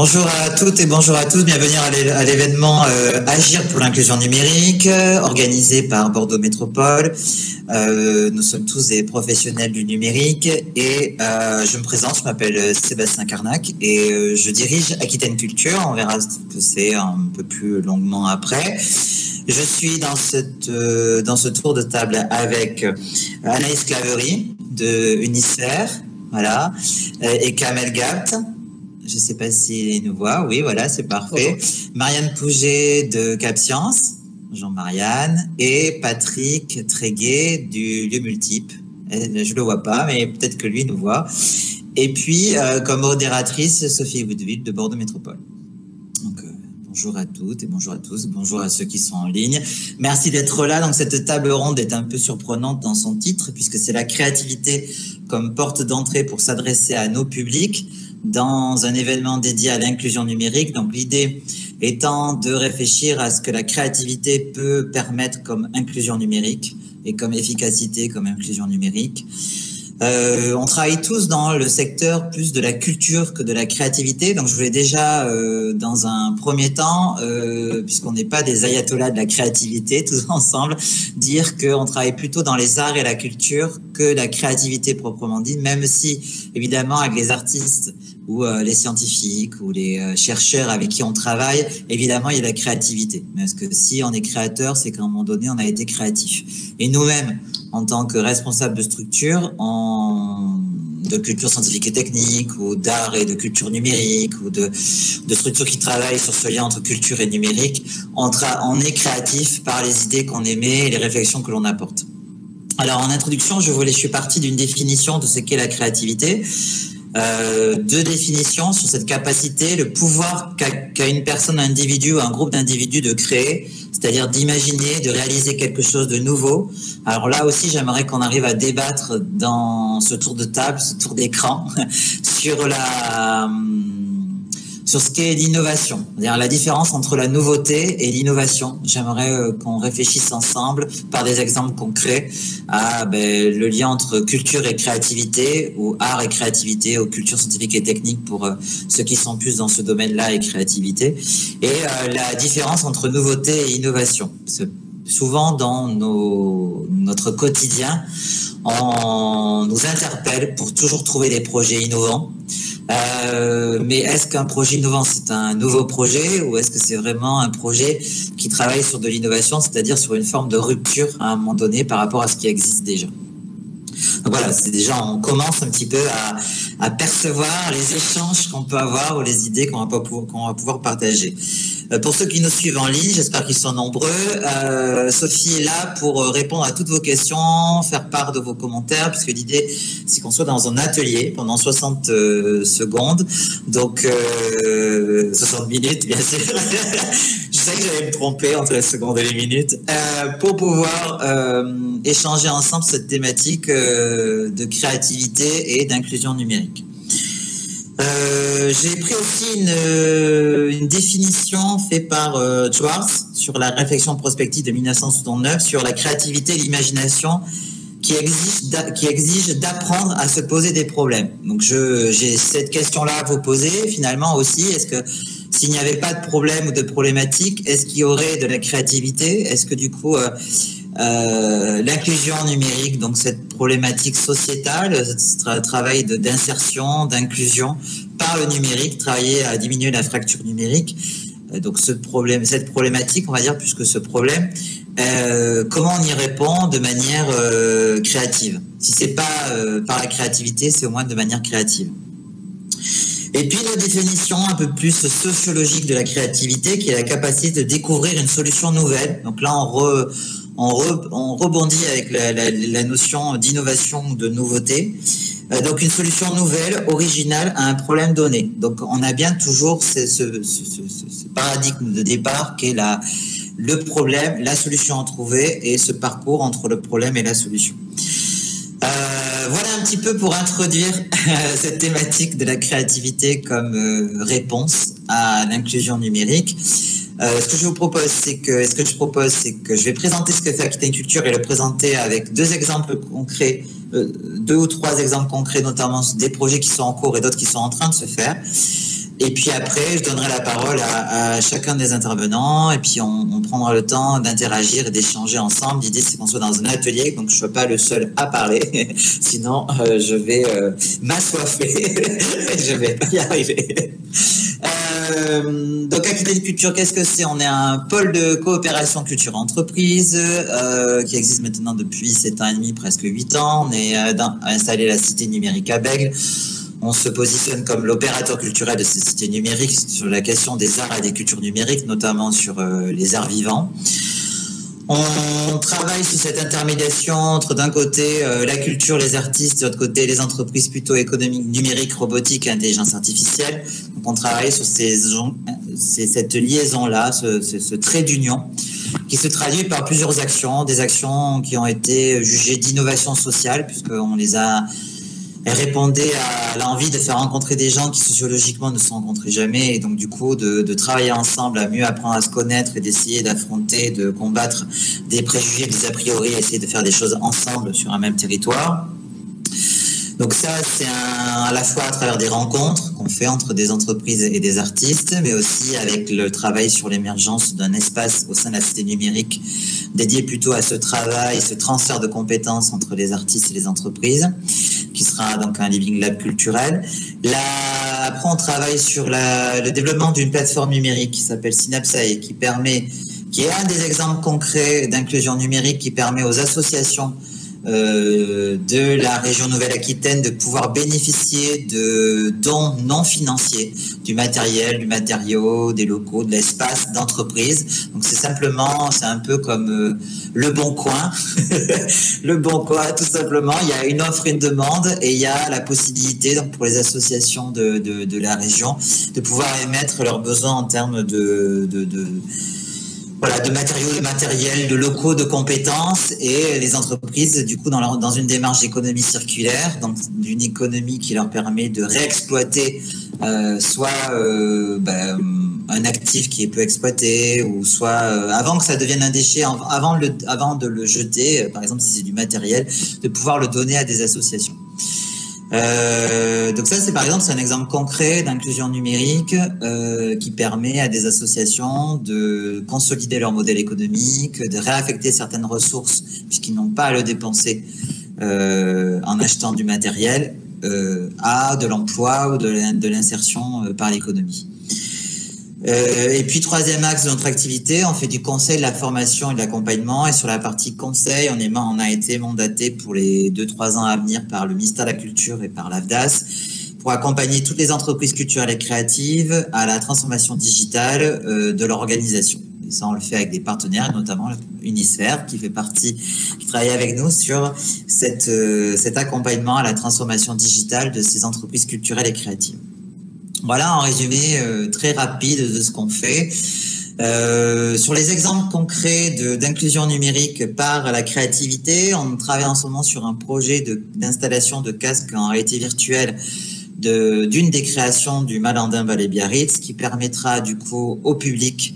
Bonjour à toutes et bonjour à tous. Bienvenue à l'événement Agir pour l'inclusion numérique, organisé par Bordeaux Métropole. Nous sommes tous des professionnels du numérique et je me présente, je m'appelle Sébastien Carnac et je dirige Aquitaine Culture. On verra ce que c'est un peu plus longuement après. Je suis dans ce tour de table avec Anaïs Claverie de Unisphère, voilà, et Kamel Gapt. Je ne sais pas s'il nous voit. Oui, voilà, c'est parfait. Bonjour. Marianne Pouget de Cap Science, Jean-Marianne, et Patrick Tréguet du Lieu Multiple. Je ne le vois pas, mais peut-être que lui nous voit. Et puis, comme modératrice, Sophie Woodville de Bordeaux Métropole. Donc, bonjour à toutes et bonjour à tous. Bonjour à ceux qui sont en ligne. Merci d'être là. Donc, cette table ronde est un peu surprenante dans son titre, puisque c'est la créativité comme porte d'entrée pour s'adresser à nos publics dans un événement dédié à l'inclusion numérique. Donc, l'idée étant de réfléchir à ce que la créativité peut permettre comme inclusion numérique et comme efficacité comme inclusion numérique. On travaille tous dans le secteur plus de la culture que de la créativité. Donc, je voulais déjà, dans un premier temps, puisqu'on n'est pas des ayatollahs de la créativité, tous ensemble, dire qu'on travaille plutôt dans les arts et la culture que la créativité proprement dit, même si, évidemment, avec les artistes ou les scientifiques ou les chercheurs avec qui on travaille, évidemment, il y a la créativité. Parce que si on est créateur, c'est qu'à un moment donné, on a été créatif. Et nous-mêmes, en tant que responsables de structure, de culture scientifique et technique, ou d'art et de culture numérique, ou de structures qui travaillent sur ce lien entre culture et numérique, on est créatif par les idées qu'on émet et les réflexions que l'on apporte. Alors, en introduction, je suis parti d'une définition de ce qu'est la créativité. Deux définitions sur cette capacité, le pouvoir qu'a une personne, un individu ou un groupe d'individus de créer, c'est-à-dire d'imaginer, de réaliser quelque chose de nouveau. Alors là aussi, j'aimerais qu'on arrive à débattre dans ce tour de table, ce tour d'écran, sur ce qu'est l'innovation, c'est-à-dire la différence entre la nouveauté et l'innovation. J'aimerais qu'on réfléchisse ensemble par des exemples concrets à le lien entre culture et créativité, ou art et créativité, ou culture scientifique et technique pour ceux qui sont plus dans ce domaine-là et créativité, et la différence entre nouveauté et innovation. Parce que souvent dans notre quotidien, on nous interpelle pour toujours trouver des projets innovants. Mais est-ce qu'un projet innovant, c'est un nouveau projet, ou est-ce que c'est vraiment un projet qui travaille sur de l'innovation, c'est-à-dire sur une forme de rupture à un moment donné par rapport à ce qui existe déjà? Donc voilà, c'est déjà, on commence un petit peu à percevoir les échanges qu'on peut avoir ou les idées qu'on va pouvoir partager. Pour ceux qui nous suivent en ligne, j'espère qu'ils sont nombreux. Sophie est là pour répondre à toutes vos questions, faire part de vos commentaires, puisque l'idée, c'est qu'on soit dans un atelier pendant 60 secondes, donc 60 minutes, bien sûr. Je sais que j'allais me tromper entre les secondes et les minutes, pour pouvoir échanger ensemble cette thématique de créativité et d'inclusion numérique. J'ai pris aussi une définition faite par Schwartz sur la réflexion prospective de 1969 sur la créativité et l'imagination qui exige d'apprendre à se poser des problèmes. Donc j'ai cette question-là à vous poser finalement aussi. Est-ce que s'il n'y avait pas de problème ou de problématique, est-ce qu'il y aurait de la créativité? Est-ce que du coup l'inclusion numérique, donc cette problématique sociétale, ce travail d'insertion, d'inclusion par le numérique, travailler à diminuer la fracture numérique, donc cette problématique, on va dire plus que ce problème, comment on y répond de manière créative? Si c'est pas par la créativité, c'est au moins de manière créative. Et puis la définition un peu plus sociologique de la créativité, qui est la capacité de découvrir une solution nouvelle. Donc là, on rebondit avec la notion d'innovation ou de nouveauté. Donc une solution nouvelle, originale à un problème donné. Donc on a bien toujours ce paradigme de départ qui est le problème, la solution à trouver, et ce parcours entre le problème et la solution. Voilà un petit peu pour introduire cette thématique de la créativité comme réponse à l'inclusion numérique. Ce que je propose, c'est que je vais présenter ce que fait Aquitaine Culture et le présenter avec deux exemples concrets, 2 ou 3 exemples concrets, notamment des projets qui sont en cours et d'autres qui sont en train de se faire. Et puis après, je donnerai la parole à chacun des intervenants et puis on prendra le temps d'interagir et d'échanger ensemble. L'idée, c'est qu'on soit dans un atelier, donc je ne sois pas le seul à parler. Sinon, je vais m'assoiffer. Je vais pas y arriver. Donc, Aquitaine Culture, qu'est-ce que c'est? On est un pôle de coopération culture-entreprise qui existe maintenant depuis 7 ans et demi, presque 8 ans. On est installé à la Cité numérique à Bègles. On se positionne comme l'opérateur culturel de cette cité numérique sur la question des arts et des cultures numériques, notamment sur les arts vivants. On travaille sur cette intermédiation entre d'un côté la culture, les artistes, de l'autre côté les entreprises plutôt économiques, numériques, robotiques et intelligence artificielle. Donc on travaille sur cette liaison-là, ce trait d'union qui se traduit par plusieurs actions, des actions qui ont été jugées d'innovation sociale puisqu'on les a répondait à l'envie de faire rencontrer des gens qui sociologiquement ne se rencontraient jamais et donc du coup de travailler ensemble à mieux apprendre à se connaître et d'essayer d'affronter, de combattre des préjugés, des a priori, essayer de faire des choses ensemble sur un même territoire. Donc ça, c'est à la fois à travers des rencontres qu'on fait entre des entreprises et des artistes, mais aussi avec le travail sur l'émergence d'un espace au sein de la cité numérique dédié plutôt à ce travail, ce transfert de compétences entre les artistes et les entreprises, qui sera donc un living lab culturel. Après, on travaille sur le développement d'une plateforme numérique qui s'appelle Synapsae, qui est un des exemples concrets d'inclusion numérique qui permet aux associations de la région Nouvelle-Aquitaine de pouvoir bénéficier de dons non financiers, du matériel, du matériau, des locaux, de l'espace d'entreprise. Donc c'est un peu comme le Bon Coin. Le Bon Coin, tout simplement, il y a une offre et une demande et il y a la possibilité donc pour les associations de la région de pouvoir émettre leurs besoins en termes de matériaux, de matériel, de locaux, de compétences et les entreprises, du coup, dans une démarche d'économie circulaire, donc d'une économie qui leur permet de réexploiter soit un actif qui est peu exploité ou soit avant que ça devienne un déchet, avant de le jeter, par exemple si c'est du matériel, de pouvoir le donner à des associations. Donc ça, c'est un exemple concret d'inclusion numérique qui permet à des associations de consolider leur modèle économique, de réaffecter certaines ressources puisqu'ils n'ont pas à le dépenser en achetant du matériel à de l'emploi ou de l'insertion par l'économie. Et puis, troisième axe de notre activité, on fait du conseil, de la formation et de l'accompagnement. Et sur la partie conseil, on a été mandaté pour les 2-3 ans à venir par le ministère de la Culture et par l'AFDAS pour accompagner toutes les entreprises culturelles et créatives à la transformation digitale de leur organisation. Et ça, on le fait avec des partenaires, notamment Unisphère, qui travaille avec nous sur cet accompagnement à la transformation digitale de ces entreprises culturelles et créatives. Voilà, en résumé très rapide de ce qu'on fait. Sur les exemples concrets d'inclusion numérique par la créativité, on travaille en ce moment sur un projet d'installation de casques en réalité virtuelle d'une des créations du Malandin Ballet-Biarritz qui permettra du coup au public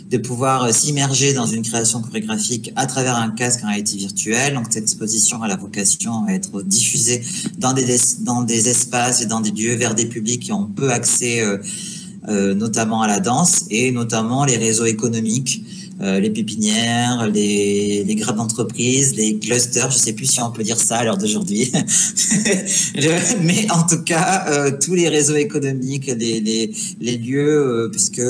de pouvoir s'immerger dans une création chorégraphique à travers un casque en réalité virtuelle. Donc, cette exposition a la vocation à être diffusée dans des espaces et dans des lieux vers des publics qui ont peu accès notamment à la danse et notamment les réseaux économiques, les pépinières, les grades d'entreprise, les clusters, je ne sais plus si on peut dire ça à l'heure d'aujourd'hui, mais en tout cas, tous les réseaux économiques, les lieux, puisque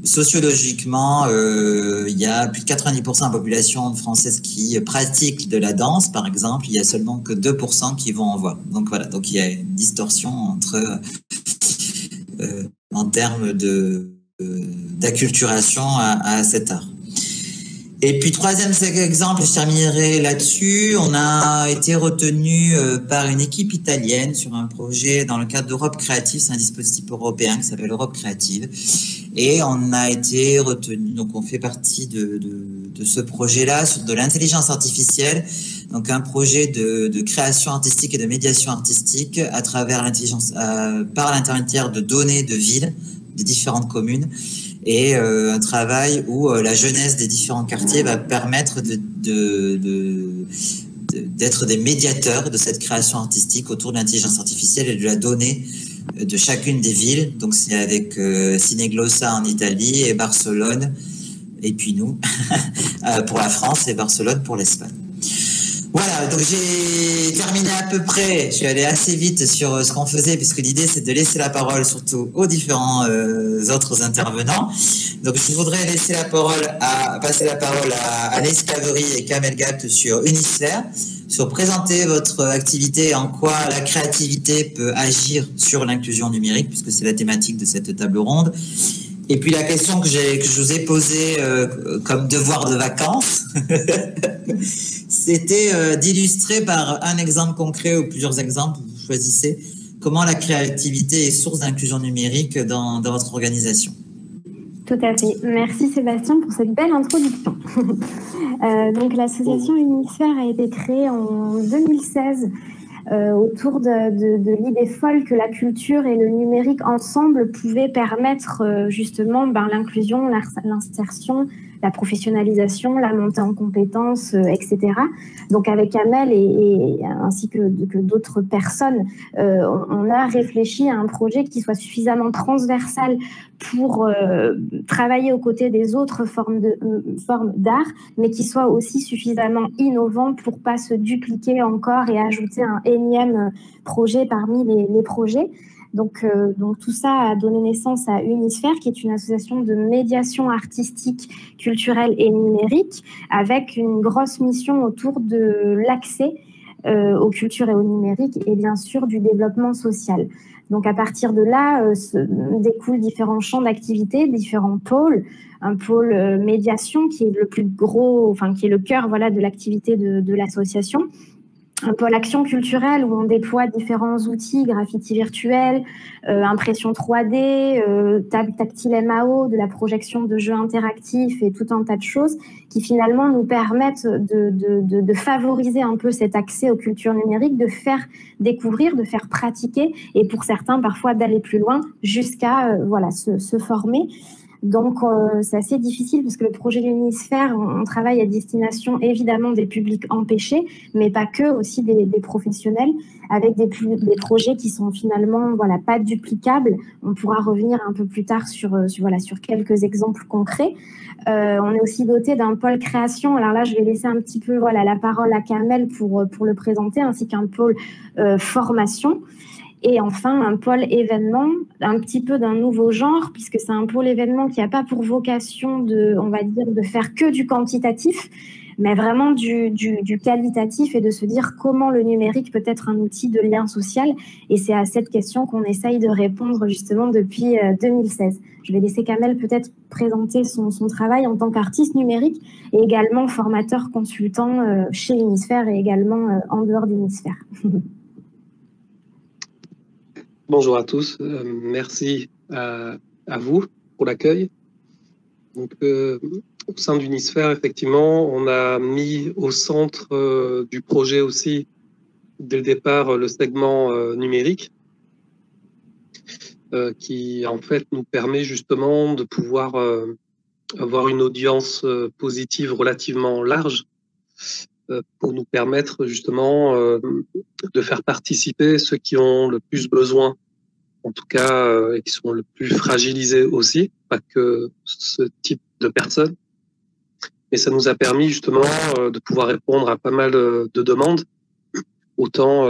sociologiquement, il y a plus de 90% de la population française qui pratique de la danse, par exemple. Il y a seulement que 2% qui vont en voix. Donc voilà, donc il y a une distorsion en termes d'acculturation à cet art. Et puis, troisième exemple, je terminerai là-dessus. On a été retenu par une équipe italienne sur un projet dans le cadre d'Europe Créative. C'est un dispositif européen qui s'appelle Europe Créative. Et on a été retenu, donc on fait partie de ce projet-là sur de l'intelligence artificielle. Donc, un projet de création artistique et de médiation artistique à travers l'intelligence, par l'intermédiaire de données de villes, des différentes communes. Et un travail où la jeunesse des différents quartiers va permettre d'être des médiateurs de cette création artistique autour de l'intelligence artificielle et de la donnée de chacune des villes. Donc, c'est avec Cineglossa en Italie et Barcelone, et puis nous, pour la France et Barcelone pour l'Espagne. Voilà, donc j'ai terminé à peu près, je suis allé assez vite sur ce qu'on faisait, puisque l'idée c'est de laisser la parole surtout aux différents autres intervenants. Donc je voudrais passer la parole à Anaïs Claverie et Kamel Gapt sur Unisphère, sur présenter votre activité et en quoi la créativité peut agir sur l'inclusion numérique, puisque c'est la thématique de cette table ronde. Et puis la question que je vous ai posée comme devoir de vacances, c'était d'illustrer par un exemple concret ou plusieurs exemples, vous choisissez, comment la créativité est source d'inclusion numérique dans votre organisation. Tout à fait. Merci Sébastien pour cette belle introduction. Donc l'association Unisphère a été créée en 2016 autour de l'idée folle que la culture et le numérique ensemble pouvaient permettre justement l'inclusion, l'insertion, la professionnalisation, la montée en compétences, etc. Donc avec Amel ainsi que d'autres personnes, on a réfléchi à un projet qui soit suffisamment transversal pour travailler aux côtés des autres formes d'art, mais qui soit aussi suffisamment innovant pour pas se dupliquer encore et ajouter un énième projet parmi les projets. Donc tout ça a donné naissance à Unisphère, qui est une association de médiation artistique, culturelle et numérique, avec une grosse mission autour de l'accès aux cultures et au numérique et bien sûr du développement social. Donc à partir de là, découlent différents champs d'activité, différents pôles. Un pôle médiation qui est le plus gros, qui est le cœur de l'activité de l'association. Un pôle action culturelle où on déploie différents outils, graffiti virtuel, impression 3D, table tactile MAO, de la projection de jeux interactifs et tout un tas de choses qui finalement nous permettent de favoriser un peu cet accès aux cultures numériques, de faire découvrir, de faire pratiquer et pour certains parfois d'aller plus loin jusqu'à se former. Donc, c'est assez difficile parce que le projet d'Unisphère, on travaille à destination évidemment des publics empêchés, mais pas que, aussi des professionnels, avec des projets qui sont finalement pas duplicables. On pourra revenir un peu plus tard sur quelques exemples concrets. On est aussi doté d'un pôle création. Alors là, je vais laisser un petit peu la parole à Kamel pour le présenter, ainsi qu'un pôle formation. Et enfin, un pôle événement, un petit peu d'un nouveau genre, puisque c'est un pôle événement qui n'a pas pour vocation de faire que du quantitatif, mais vraiment du qualitatif et de se dire comment le numérique peut être un outil de lien social. Et c'est à cette question qu'on essaye de répondre justement depuis 2016. Je vais laisser Kamel peut-être présenter son travail en tant qu'artiste numérique et également formateur consultant chez Unisphère et également en dehors d'Unisphère. Bonjour à tous, merci à vous pour l'accueil. Donc, au sein d'Unisphère, effectivement, on a mis au centre du projet aussi, dès le départ, le segment numérique, qui en fait nous permet justement de pouvoir avoir une audience positive relativement large, pour nous permettre justement de faire participer ceux qui ont le plus besoin, en tout cas, et qui sont le plus fragilisés aussi, pas que ce type de personnes. Mais ça nous a permis justement de pouvoir répondre à pas mal de demandes, autant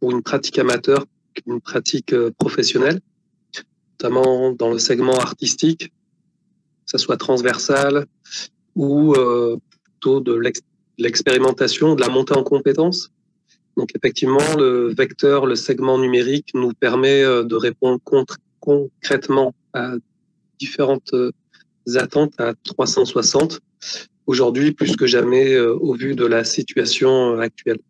pour une pratique amateur qu'une pratique professionnelle, notamment dans le segment artistique, que ça soit transversal ou plutôt de l'expérimentation, de la montée en compétences. Donc effectivement, le vecteur, le segment numérique nous permet de répondre concrètement à différentes attentes à 360, aujourd'hui plus que jamais au vu de la situation actuelle.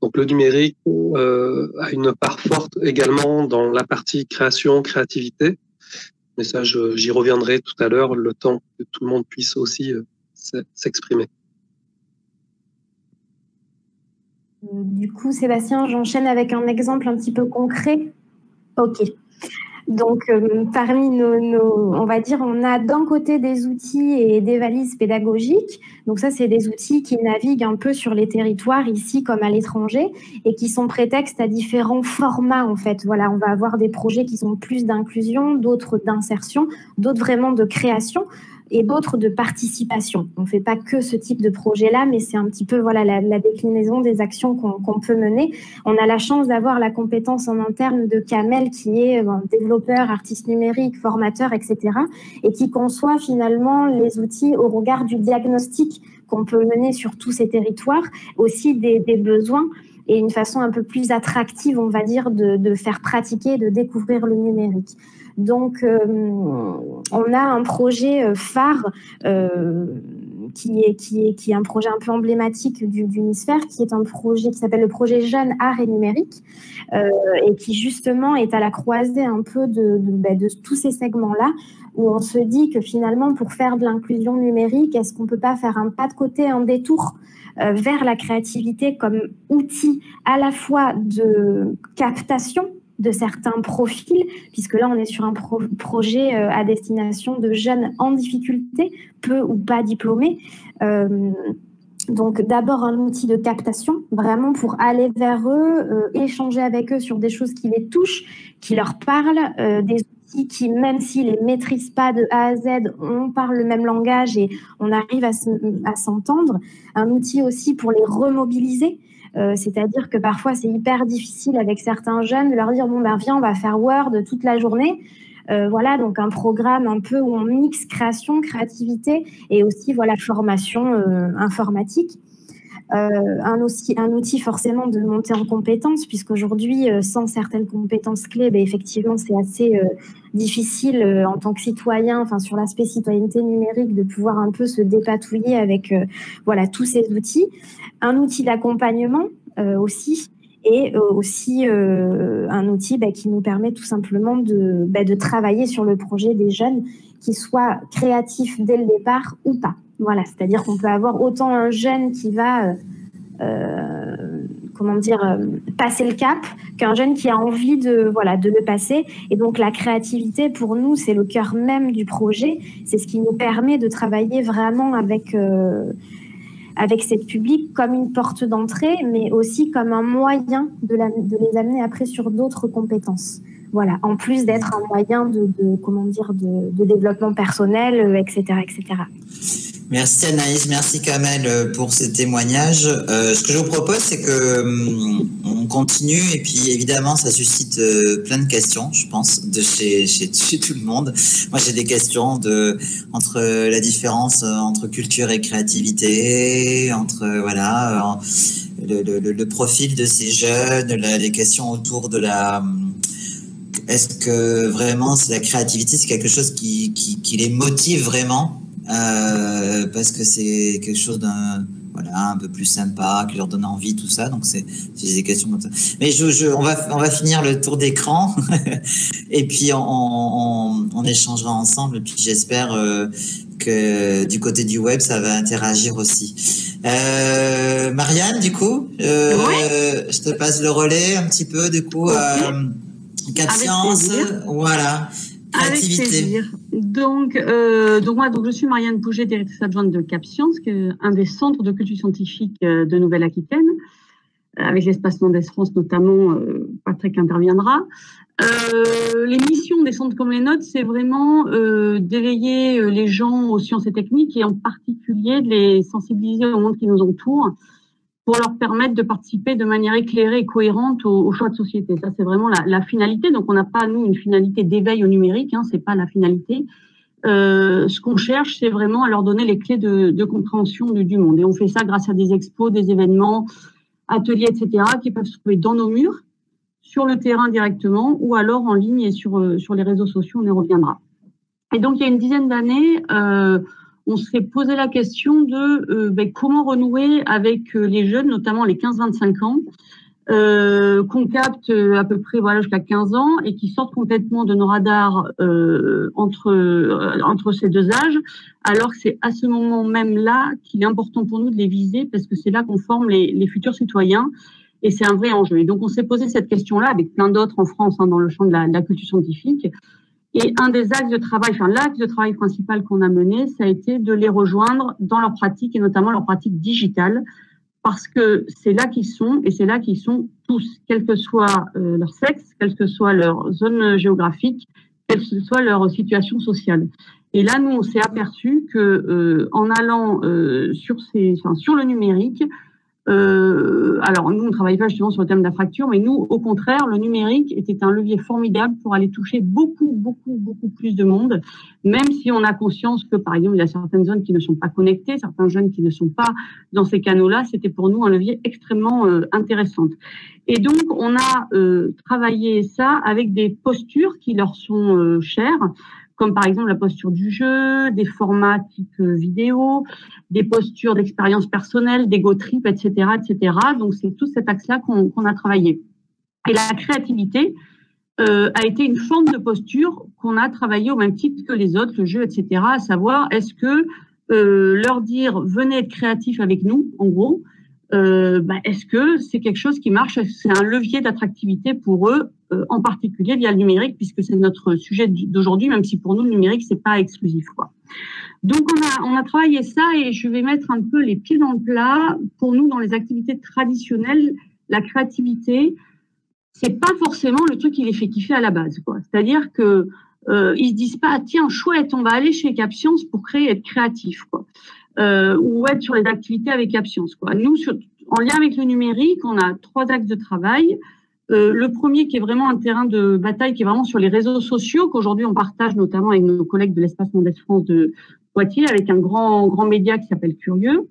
Donc le numérique a une part forte également dans la partie création, créativité, mais ça j'y reviendrai tout à l'heure, le temps que tout le monde puisse aussi s'exprimer. Du coup, Sébastien, j'enchaîne avec un exemple un petit peu concret. Ok. Donc, parmi on va dire, on a d'un côté des outils et des valises pédagogiques. Donc ça, c'est des outils qui naviguent un peu sur les territoires, ici comme à l'étranger, et qui sont prétextes à différents formats, en fait. Voilà, on va avoir des projets qui sont plus d'inclusion, d'autres d'insertion, d'autres vraiment de création, et d'autres de participation. On ne fait pas que ce type de projet-là, mais c'est un petit peu voilà, la déclinaison des actions qu'on peut mener. On a la chance d'avoir la compétence en interne de Kamel, qui est développeur, artiste numérique, formateur, etc., et qui conçoit finalement les outils au regard du diagnostic qu'on peut mener sur tous ces territoires, aussi des besoins, et une façon un peu plus attractive, on va dire, de faire pratiquer, de découvrir le numérique. Donc, on a un projet phare qui est un projet un peu emblématique du MISFER, qui est un projet qui s'appelle le projet Jeunes, Art et Numérique, et qui justement est à la croisée un peu de tous ces segments-là, où on se dit que finalement, pour faire de l'inclusion numérique, est-ce qu'on ne peut pas faire un pas de côté, un détour vers la créativité comme outil à la fois de captation de certains profils, puisque là, on est sur un projet à destination de jeunes en difficulté, peu ou pas diplômés. Donc, d'abord, un outil de captation, vraiment pour aller vers eux, échanger avec eux sur des choses qui les touchent, qui leur parlent, des outils qui, même s'ils ne les maîtrisent pas de A à Z, on parle le même langage et on arrive à s'entendre. Un outil aussi pour les remobiliser. C'est-à-dire que parfois, c'est hyper difficile avec certains jeunes de leur dire « bon, ben viens, on va faire Word toute la journée ». Voilà, donc un programme un peu où on mixe création, créativité et aussi voilà, formation informatique. Un outil forcément de montée en compétences, puisqu'aujourd'hui, sans certaines compétences clés, ben, effectivement, c'est assez difficile en tant que citoyen, enfin sur l'aspect citoyenneté numérique, de pouvoir un peu se dépatouiller avec voilà, tous ces outils. Un outil d'accompagnement aussi, et aussi un outil qui nous permet tout simplement de travailler sur le projet des jeunes, qui soient créatifs dès le départ ou pas. Voilà, c'est-à-dire qu'on peut avoir autant un jeune qui va passer le cap qu'un jeune qui a envie de le passer. Et donc la créativité, pour nous, c'est le cœur même du projet. C'est ce qui nous permet de travailler vraiment avec cette public comme une porte d'entrée, mais aussi comme un moyen de les amener après sur d'autres compétences. Voilà, en plus d'être un moyen de développement personnel, etc., etc. Merci Anaïs, merci Kamel pour ces témoignages. Ce que je vous propose, c'est que on continue, et puis évidemment, ça suscite plein de questions, je pense, chez tout le monde. Moi, j'ai des questions entre la différence entre culture et créativité, entre le profil de ces jeunes, les questions autour de est-ce que vraiment la créativité, c'est quelque chose qui les motive vraiment? Parce que c'est quelque chose un peu plus sympa, qui leur donne envie, tout ça. Donc c'est des questions comme ça. Mais on va finir le tour d'écran et puis on échangera ensemble. Et puis j'espère que du côté du web, ça va interagir aussi. Marianne, du coup, je te passe le relais un petit peu, du coup. Capscience, voilà. Créativité. Avec plaisir. Donc moi, je suis Marianne Pouget, directrice adjointe de Capscience, qui est un des centres de culture scientifique de Nouvelle-Aquitaine, avec l'espace Mendès France notamment, Patrick interviendra. Les missions des centres comme les nôtres, c'est vraiment d'éveiller les gens aux sciences et techniques, et en particulier de les sensibiliser au monde qui nous entoure, pour leur permettre de participer de manière éclairée et cohérente aux choix de société. Ça, c'est vraiment la finalité. Donc, on n'a pas, nous, une finalité d'éveil au numérique, c'est pas la finalité. Ce qu'on cherche, c'est vraiment à leur donner les clés de compréhension du monde. Et on fait ça grâce à des expos, des événements, ateliers, etc., qui peuvent se trouver dans nos murs, sur le terrain directement, ou alors en ligne et sur les réseaux sociaux, on y reviendra. Et donc, il y a une dizaine d'années, on s'est posé la question de comment renouer avec les jeunes, notamment les 15-25 ans, qu'on capte à peu près jusqu'à 15 ans et qui sortent complètement de nos radars entre ces deux âges, alors que c'est à ce moment même-là qu'il est important pour nous de les viser, parce que c'est là qu'on forme les futurs citoyens Et c'est un vrai enjeu. Et donc, on s'est posé cette question-là avec plein d'autres en France, hein, dans le champ de la culture scientifique. Et un des axes de travail, enfin, l'axe de travail principal qu'on a mené, ça a été de les rejoindre dans leur pratique et notamment leur pratique digitale, parce que c'est là qu'ils sont et c'est là qu'ils sont tous, quel que soit leur sexe, quelle que soit leur zone géographique, quelle que soit leur situation sociale. Et là, nous, on s'est aperçu que en allant sur le numérique, alors nous, on ne travaille pas justement sur le thème de la fracture, mais nous, au contraire, le numérique était un levier formidable pour aller toucher beaucoup plus de monde, même si on a conscience que, par exemple, il y a certaines zones qui ne sont pas connectées, certains jeunes qui ne sont pas dans ces canaux-là. C'était pour nous un levier extrêmement intéressant. Et donc, on a travaillé ça avec des postures qui leur sont chères, comme par exemple la posture du jeu, des formats type vidéo, des postures d'expérience personnelle, d'ego trip, etc., etc. Donc, c'est tout cet axe-là qu'on a travaillé. Et la créativité a été une forme de posture qu'on a travaillé au même titre que les autres, le jeu, etc., à savoir, est-ce que leur dire « venez être créatif avec nous », en gros, est-ce que c'est quelque chose qui marche? C'est un levier d'attractivité pour eux, en particulier via le numérique, puisque c'est notre sujet d'aujourd'hui, même si pour nous, le numérique, c'est pas exclusif, quoi. Donc, on a travaillé ça et je vais mettre un peu les pieds dans le plat. Pour nous, dans les activités traditionnelles, la créativité, c'est pas forcément le truc qui les fait kiffer à la base, quoi. C'est-à-dire que ils se disent pas, tiens, chouette, on va aller chez CapScience pour être créatif, quoi. Ou être sur les activités avec CapScience, quoi. Nous, en lien avec le numérique, on a 3 axes de travail. Le premier qui est vraiment un terrain de bataille, qui est vraiment sur les réseaux sociaux, qu'aujourd'hui on partage notamment avec nos collègues de l'Espace Mendès France de Poitiers, avec un grand média qui s'appelle Curieux,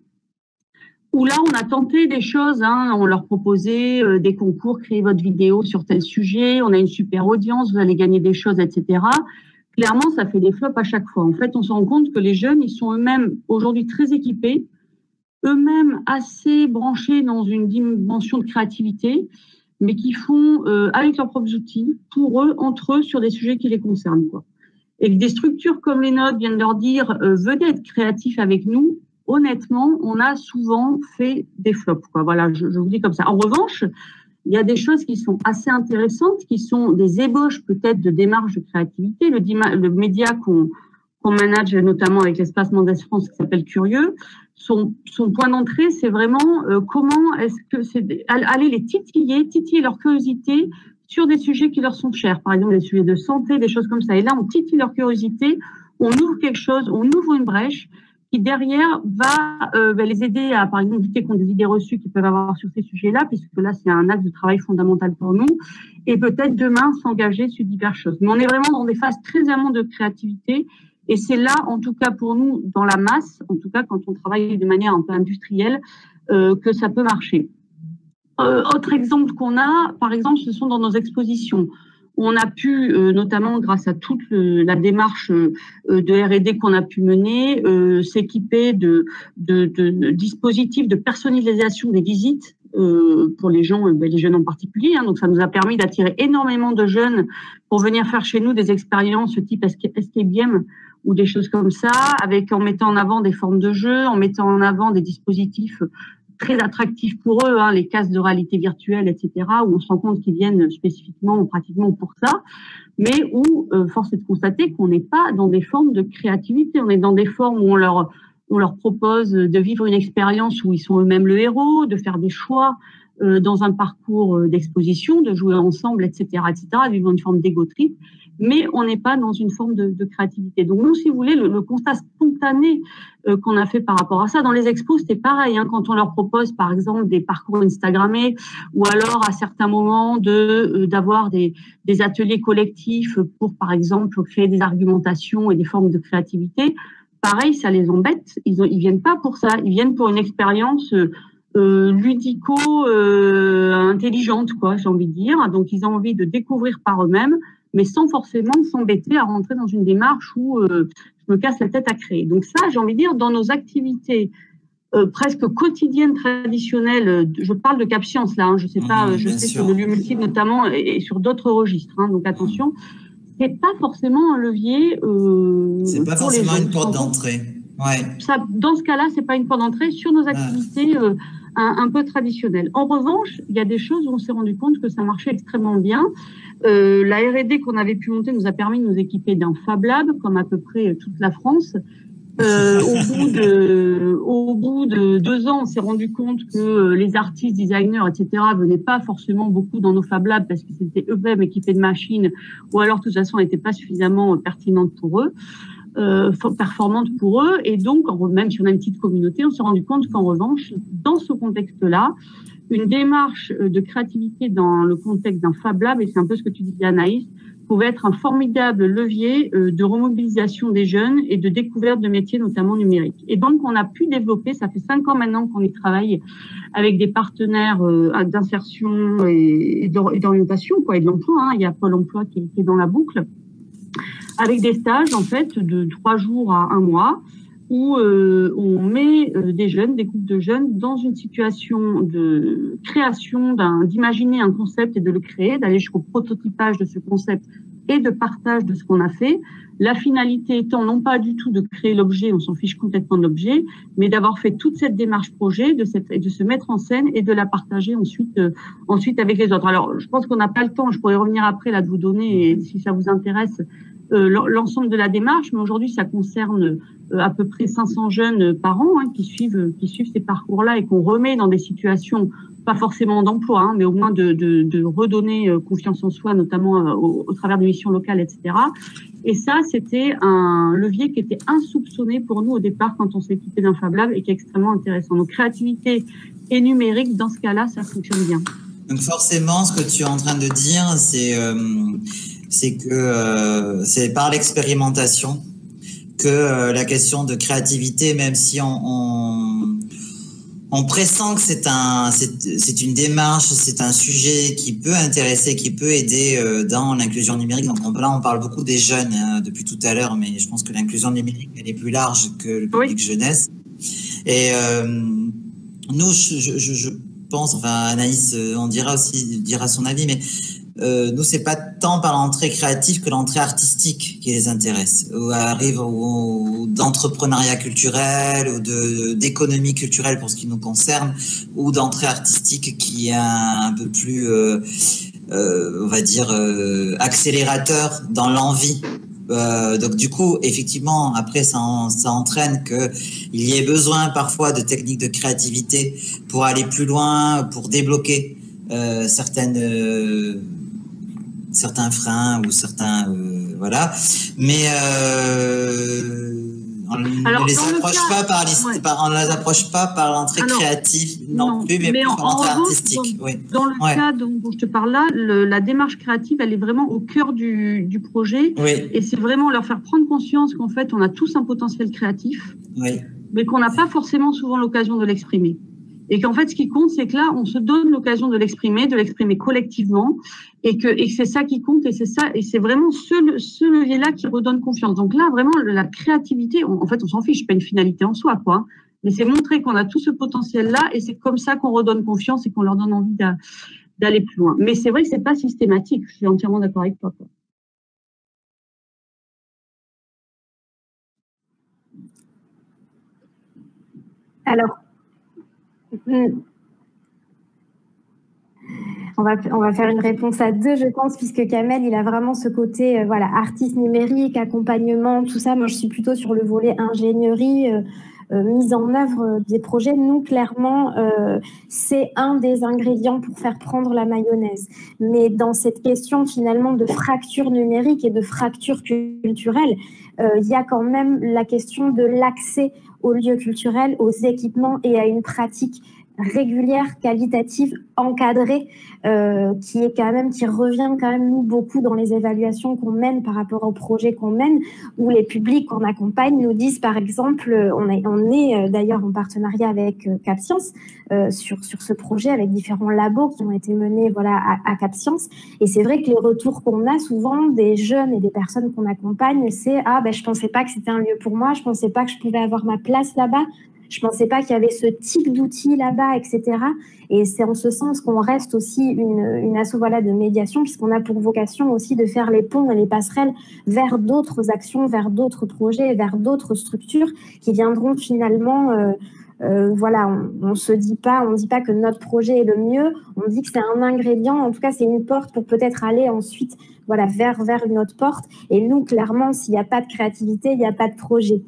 où là on a tenté des choses, hein, on leur proposait des concours, créez votre vidéo sur tel sujet, on a une super audience, vous allez gagner des choses, etc. Clairement, ça fait des flops à chaque fois. En fait, on se rend compte que les jeunes, ils sont eux-mêmes aujourd'hui très équipés, eux-mêmes assez branchés dans une dimension de créativité, mais qui font avec leurs propres outils, pour eux, entre eux, sur des sujets qui les concernent, quoi. Et que des structures comme les nôtres viennent leur dire venez être créatifs avec nous, honnêtement, on a souvent fait des flops, quoi. Voilà, je vous dis comme ça. En revanche, il y a des choses qui sont assez intéressantes, qui sont des ébauches peut-être de démarches de créativité. Le média qu'on manage notamment avec l'Espace Mendès France qui s'appelle Curieux, son point d'entrée, c'est vraiment comment est-ce que c'est aller les titiller leur curiosité sur des sujets qui leur sont chers, par exemple des sujets de santé, des choses comme ça. Et là, on titille leur curiosité, on ouvre quelque chose, on ouvre une brèche qui derrière va les aider à, par exemple, lutter contre des idées reçues qu'ils peuvent avoir sur ces sujets-là, puisque là, c'est un axe de travail fondamental pour nous, et peut-être demain s'engager sur diverses choses. Mais on est vraiment dans des phases très amont de créativité. Et c'est là, en tout cas pour nous, dans la masse, en tout cas quand on travaille de manière un peu industrielle, que ça peut marcher. Autre exemple qu'on a, par exemple, ce sont dans nos expositions. On a pu, notamment grâce à toute la démarche de R&D qu'on a pu mener, s'équiper de dispositifs de personnalisation des visites pour les gens, les jeunes en particulier. Hein. Donc, ça nous a permis d'attirer énormément de jeunes pour venir faire chez nous des expériences type escape game ou des choses comme ça, en mettant en avant des formes de jeu, en mettant en avant des dispositifs très attractifs pour eux, hein, les casques de réalité virtuelle, etc., où on se rend compte qu'ils viennent spécifiquement ou pratiquement pour ça, mais où force est de constater qu'on n'est pas dans des formes de créativité, on est dans des formes où on leur propose de vivre une expérience où ils sont eux-mêmes le héros, de faire des choix dans un parcours d'exposition, de jouer ensemble, etc., de vivre une forme d'ego trip, mais on n'est pas dans une forme de créativité. Donc nous, si vous voulez, le constat spontané qu'on a fait par rapport à ça, dans les expos, c'était pareil, hein, quand on leur propose, par exemple, des parcours Instagrammés, ou alors à certains moments d'avoir des ateliers collectifs pour, par exemple, créer des argumentations et des formes de créativité, pareil, ça les embête. Ils viennent pas pour ça, ils viennent pour une expérience ludico-intelligente, quoi, j'ai envie de dire. Donc, ils ont envie de découvrir par eux-mêmes, mais sans forcément s'embêter à rentrer dans une démarche où je me casse la tête à créer. Donc ça, j'ai envie de dire, dans nos activités presque quotidiennes, traditionnelles, je parle de CapScience là, hein, je sais pas, je sais sur le lieu multiple notamment et sur d'autres registres, hein, donc attention, c'est pas forcément un levier. C'est pas forcément une porte d'entrée. Ouais. Ça, dans ce cas-là, c'est pas une porte d'entrée. Sur nos activités un peu traditionnel. En revanche, il y a des choses où on s'est rendu compte que ça marchait extrêmement bien. La R&D qu'on avait pu monter nous a permis de nous équiper d'un Fab Lab, comme à peu près toute la France. Au bout de 2 ans, on s'est rendu compte que les artistes, designers, etc. venaient pas forcément beaucoup dans nos Fab Labs parce qu'ils étaient eux-mêmes équipés de machines, ou alors de toute façon, n'étaient pas suffisamment pertinentes pour eux, performantes pour eux. Et donc, même si on a une petite communauté, on s'est rendu compte qu'en revanche, dans ce contexte-là, une démarche de créativité dans le contexte d'un Fab Lab, et c'est un peu ce que tu disais, Anaïs, pouvait être un formidable levier de remobilisation des jeunes et de découverte de métiers, notamment numériques. Et donc, on a pu développer, ça fait 5 ans maintenant qu'on y travaille avec des partenaires d'insertion et d'orientation, quoi, et de l'emploi. Hein. Il y a Pôle emploi qui est dans la boucle, avec des stages, en fait, de 3 jours à 1 mois, où on met des jeunes, des groupes de jeunes, dans une situation de création, d'imaginer un concept et de le créer, d'aller jusqu'au prototypage de ce concept et de partage de ce qu'on a fait. La finalité étant non pas du tout de créer l'objet, on s'en fiche complètement de l'objet, mais d'avoir fait toute cette démarche projet, de se mettre en scène et de la partager ensuite avec les autres. Alors, je pense qu'on n'a pas le temps, je pourrais revenir après là de vous donner, si ça vous intéresse, l'ensemble de la démarche, mais aujourd'hui, ça concerne à peu près 500 jeunes par an qui suivent ces parcours-là et qu'on remet dans des situations, pas forcément d'emploi, hein, mais au moins de redonner confiance en soi, notamment au travers de missions locales, etc. Et ça, c'était un levier qui était insoupçonné pour nous au départ quand on s'est équipé d'un Fab Lab et qui est extrêmement intéressant. Donc, créativité et numérique, dans ce cas-là, ça fonctionne bien. Donc, forcément, ce que tu es en train de dire, c'est que c'est par l'expérimentation que la question de créativité, même si on pressent que c'est une démarche, c'est un sujet qui peut intéresser, qui peut aider dans l'inclusion numérique. Donc là, on parle beaucoup des jeunes depuis tout à l'heure, mais je pense que l'inclusion numérique, elle est plus large que le public jeunesse. Et nous, je pense, enfin Anaïs, on dira son avis, mais nous, c'est pas tant par l'entrée créative que l'entrée artistique qui les intéresse, ou d'entrepreneuriat culturel, ou d'économie culturelle pour ce qui nous concerne, ou d'entrée artistique qui est un peu plus, on va dire, accélérateur dans l'envie. Donc du coup, effectivement, après ça entraîne que il y ait besoin parfois de techniques de créativité pour aller plus loin, pour débloquer certains freins ou certains voilà, mais on ne les approche pas par l'entrée créative non plus, mais par l'entrée artistique. Dans le cas dont je te parle là, la démarche créative, elle est vraiment au cœur du projet, et c'est vraiment leur faire prendre conscience qu'en fait, on a tous un potentiel créatif, mais qu'on n'a pas forcément souvent l'occasion de l'exprimer. Et qu'en fait, ce qui compte, c'est que là, on se donne l'occasion de l'exprimer collectivement, et que c'est ça qui compte, et c'est vraiment ce levier-là qui redonne confiance. Donc là, vraiment, la créativité, en fait, on s'en fiche, c'est pas une finalité en soi, quoi. Mais c'est montrer qu'on a tout ce potentiel-là, et c'est comme ça qu'on redonne confiance et qu'on leur donne envie d'aller plus loin. Mais c'est vrai que c'est pas systématique. Je suis entièrement d'accord avec toi, quoi. Alors, on va faire une réponse à 2, je pense, puisque Kamel, il a vraiment ce côté artiste numérique, accompagnement, tout ça. Moi, je suis plutôt sur le volet ingénierie, mise en œuvre des projets. Nous, clairement, c'est un des ingrédients pour faire prendre la mayonnaise. Mais dans cette question, finalement, de fracture numérique et de fracture culturelle, il y a quand même la question de l'accès aux lieux culturels, aux équipements et à une pratique régulière, qualitative, encadrée, qui revient quand même nous beaucoup dans les évaluations qu'on mène par rapport aux projets qu'on mène, où les publics qu'on accompagne nous disent, par exemple, on est d'ailleurs en partenariat avec CapScience sur ce projet, avec différents labos qui ont été menés à CapScience, et c'est vrai que les retours qu'on a souvent des jeunes et des personnes qu'on accompagne, c'est je pensais pas que c'était un lieu pour moi, je pensais pas que je pouvais avoir ma place là-bas. Je ne pensais pas qu'il y avait ce type d'outils là-bas, etc. Et c'est en ce sens qu'on reste aussi une asso de médiation, puisqu'on a pour vocation aussi de faire les ponts et les passerelles vers d'autres actions, vers d'autres projets, vers d'autres structures qui viendront finalement voilà, on dit pas que notre projet est le mieux, on dit que c'est un ingrédient, en tout cas c'est une porte pour peut-être aller ensuite voilà, vers une autre porte. Et nous, clairement, s'il n'y a pas de créativité, il n'y a pas de projet,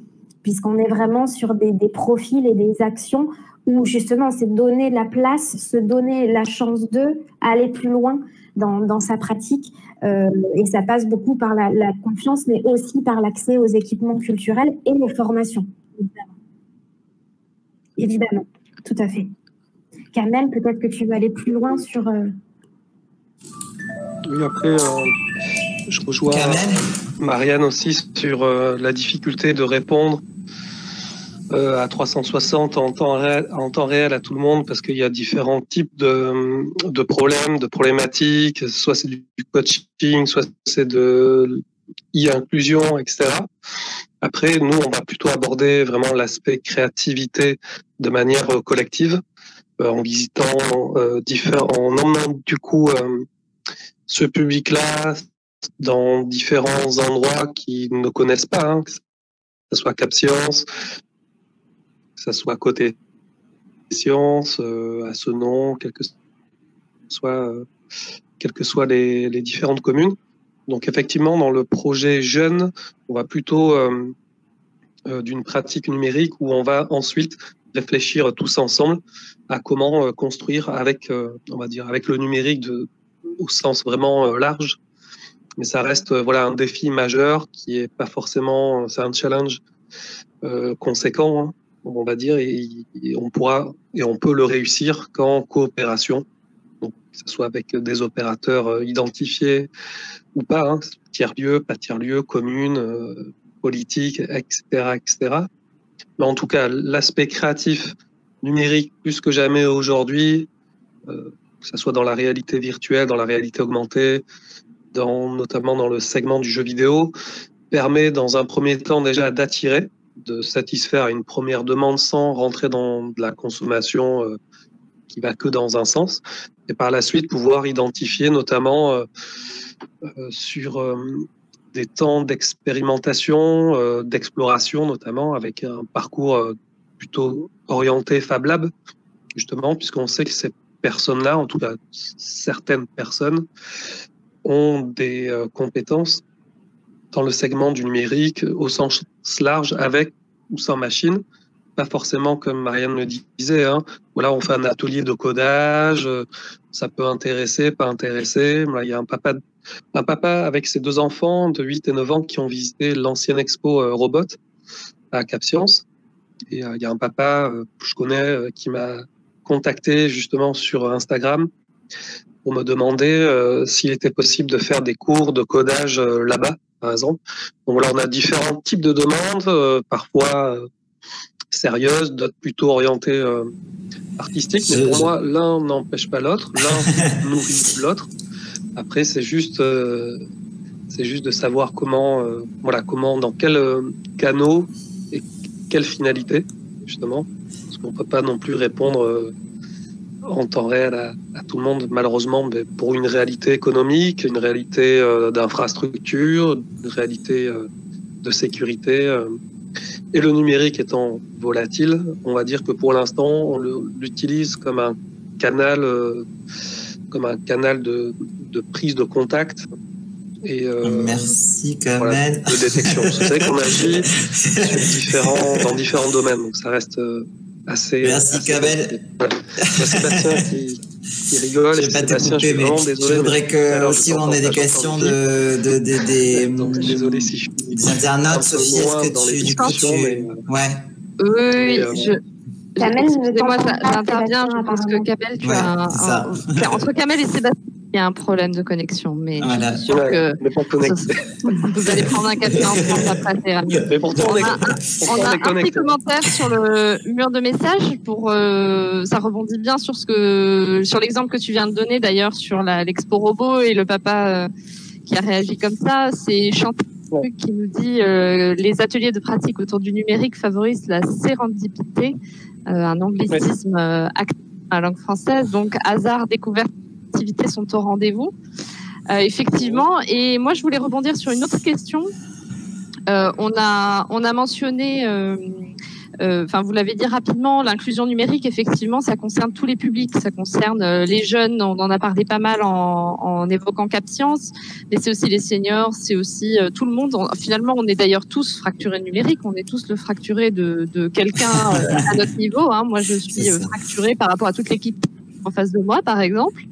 puisqu'on est vraiment sur des profils et des actions où justement c'est donner la place, se donner la chance aller plus loin dans sa pratique. Et ça passe beaucoup par la confiance, mais aussi par l'accès aux équipements culturels et les formations, évidemment. Évidemment, tout à fait. Kamel, peut-être que tu veux aller plus loin sur... Oui, après, je rejoins Marianne aussi sur la difficulté de répondre à 360 en temps réel à tout le monde, parce qu'il y a différents types de problèmes, de problématiques, soit c'est du coaching, soit c'est de e-inclusion, etc. Après, nous, on va plutôt aborder vraiment l'aspect créativité de manière collective, en visitant, en emmenant du coup ce public-là dans différents endroits qu'ils ne connaissent pas, hein, que ce soit Cap Science, que ce soit Côté Science, à Senon, quelles que soient les différentes communes. Donc effectivement, dans le projet jeune, on va plutôt d'une pratique numérique où on va ensuite réfléchir tous ensemble à comment construire avec, on va dire, avec le numérique au sens vraiment large. Mais ça reste voilà, un défi majeur qui est pas forcément, c'est un challenge conséquent, hein, on va dire, et on peut le réussir qu'en coopération, donc que ce soit avec des opérateurs identifiés ou pas, hein, tiers-lieux, pas tiers-lieux, communes, politiques, etc., etc. Mais en tout cas, l'aspect créatif numérique, plus que jamais aujourd'hui, que ce soit dans la réalité virtuelle, dans la réalité augmentée, notamment dans le segment du jeu vidéo, permet dans un premier temps déjà d'attirer, de satisfaire une première demande sans rentrer dans de la consommation qui va que dans un sens, et par la suite pouvoir identifier notamment sur des temps d'expérimentation, d'exploration notamment, avec un parcours plutôt orienté Fab Lab, justement, puisqu'on sait que ces personnes-là, en tout cas certaines personnes, ont des compétences dans le segment du numérique au sens large, avec ou sans machine. Pas forcément comme Marianne le disait, hein. Voilà, on fait un atelier de codage, ça peut intéresser, pas intéresser. Là, il y a un papa avec ses 2 enfants de 8 et 9 ans qui ont visité l'ancienne expo Robot à Cap Science. Et il y a un papa que je connais qui m'a contacté justement sur Instagram pour me demander s'il était possible de faire des cours de codage là-bas, par exemple. Donc voilà, on a différents types de demandes, parfois sérieuses, d'autres plutôt orientées artistiques. Mais pour moi, l'un n'empêche pas l'autre, l'un nourrit l'autre. Après, c'est juste de savoir comment, dans quel canot et quelle finalité, justement, parce qu'on peut pas non plus répondre en temps réel à tout le monde, malheureusement, mais pour une réalité économique, une réalité d'infrastructure, une réalité de sécurité. Et le numérique étant volatile, on va dire que pour l'instant, on l'utilise comme un canal de prise de contact. Et, merci Kamel. Voilà, de détection. C'est vrai qu'on agit dans différents domaines, donc ça reste assez... Merci Kamel. Voilà. Sébastien qui rigole. Je vais pas te couper, mais désolé, je voudrais que aussi on ait des questions désolé si je des internautes. Sophie, est-ce que tu... Ouais. Oui, excusez-moi, j'interviens. Je pense que Kamel, tu as entre Kamel et Sébastien, il y a un problème de connexion, mais voilà. je suis sûre que vous allez prendre un café ensemble après, ça ira mieux. Mais pourtant, on a un petit commentaire sur le mur de messages. Ça rebondit bien sur l'exemple que tu viens de donner, d'ailleurs, sur l'expo robot et le papa qui a réagi comme ça. C'est Chantal qui nous dit les ateliers de pratique autour du numérique favorisent la sérendipité, un anglicisme actif à la langue française, donc hasard, découverte, activités sont au rendez-vous. Effectivement, et moi je voulais rebondir sur une autre question On a mentionné, vous l'avez dit rapidement, l'inclusion numérique, effectivement, ça concerne tous les publics. Ça concerne les jeunes, on en a parlé pas mal en évoquant CapScience, mais c'est aussi les seniors, c'est aussi tout le monde. Finalement, on est d'ailleurs tous fracturés numériques, on est tous le fracturé de quelqu'un à notre niveau. Hein. Moi, je suis fracturée par rapport à toute l'équipe en face de moi, par exemple,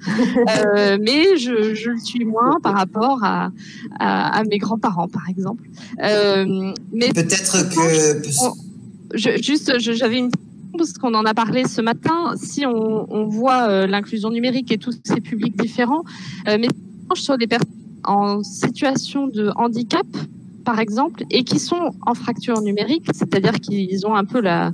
mais je le suis moins par rapport à mes grands-parents, par exemple. Mais peut-être que... J'avais une question parce qu'on en a parlé ce matin. Si on voit l'inclusion numérique et tous ces publics différents, mais sur les personnes en situation de handicap, par exemple, et qui sont en fracture numérique, c'est-à-dire qu'ils ont un peu la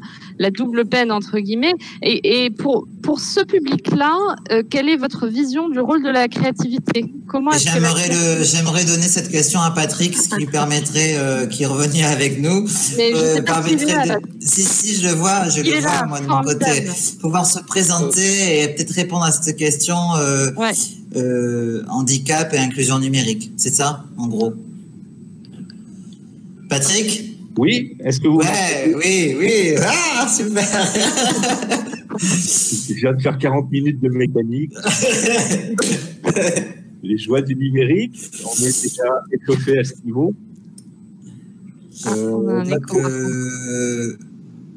double peine, entre guillemets. Et pour ce public-là, quelle est votre vision du rôle de la créativité? Comment J'aimerais donner cette question à Patrick, ce qui lui permettrait, qui est revenu avec nous, si je le vois, moi de mon côté, pouvoir se présenter et peut-être répondre à cette question handicap et inclusion numérique. C'est ça, en gros. Patrick? Oui, est-ce que vous... Oui. Ah, super. Je viens de faire 40 minutes de mécanique. Les joies du numérique, on est déjà étoffé à ce niveau.